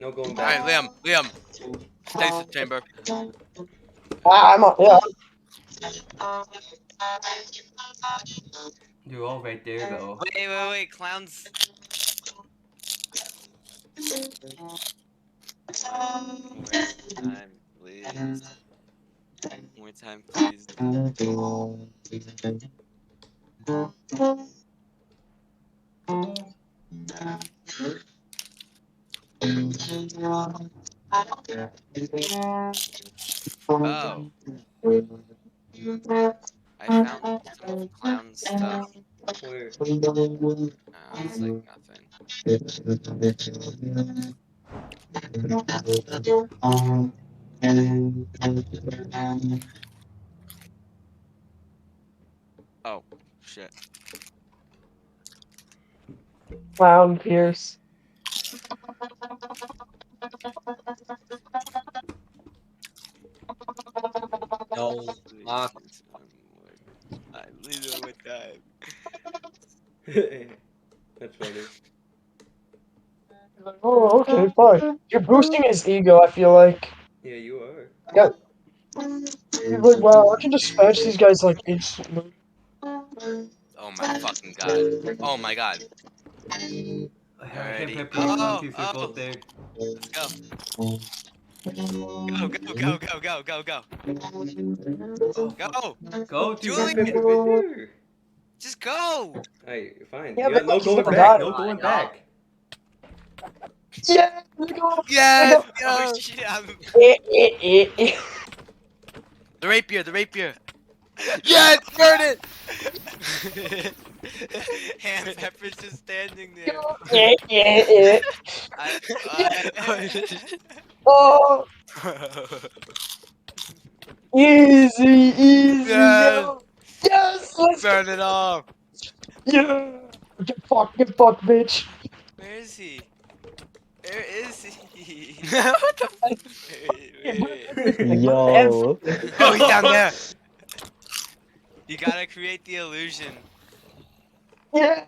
No going Alright, back. Liam. Stasis chamber. I'm up. Yeah. You're all right there, though. Wait, clowns. More time, please. Oh, I found some clown stuff. Where? It's like nothing. Oh, shit. Clown Pierce. No. Fuck. Please one more time. That's funny. Like, oh, okay, fine. You're boosting his ego, I feel like. Yeah, you are. Yeah. He's like, wow, I can dispatch these guys like instantly. Oh my fucking god. Oh my god. I can't Alrighty. prep you, Clown Oh, Piece. You're both there. let's go. Go. Oh, Go! go, dude. Julian! You're right there. Just go! Alright, fine. Yeah, You they got no like going still back. got No it. going back. Yeah, they go. Yes! They Oh shit, go. The rapier! Yes! Burn it! Hand Pepper's just standing there. Oh, easy, Yes! yo. Yes, let's go. Burn it off! Yeah. Get fucked, bitch. Where is he? Where is he? What the f- Wait. Yo. Oh, he's down there! You gotta create the illusion. Yeah.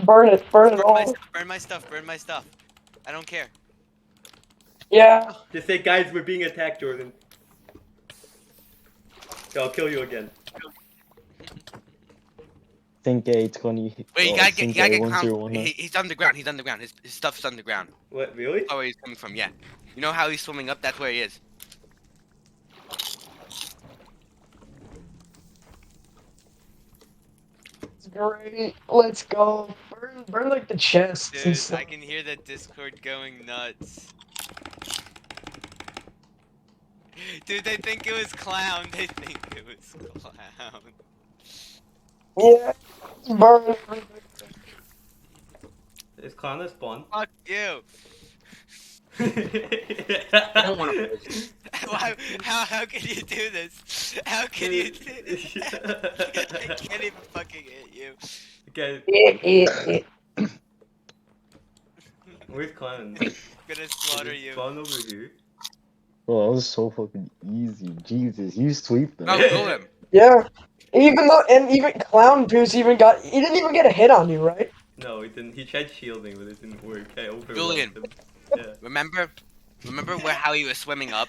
Burn it all. Burn my stuff. I don't care. Yeah. Just say, guys, we're being attacked, Jordan. I'll kill you again. Think A20. Wait, you Oh, gotta think get A101. clown. He's underground. His stuff's underground. What, really? Oh, where he's coming from, yeah. You know how he's swimming up? That's where he is. It's great. Let's go. Burn like the chests and Dude, stuff. I can hear the Discord going nuts. Dude, they think it was clown. They think it was clown. Yeah. Burn everything. Is Clown a spawn? Fuck you. I don't want to. Why, how can you do this? How can you do this? I can't even fucking hit you. Okay, where's Clown? I'm gonna slaughter you. Spawn over here. Bro, that was so fucking easy. Jesus, you sweep them. Oh, kill him. Yeah. Even Clown Goose he didn't even get a hit on you, right? No, he didn't. He tried shielding, but it didn't work. I overwhelmed Julian. him. Yeah. Remember how he was swimming up?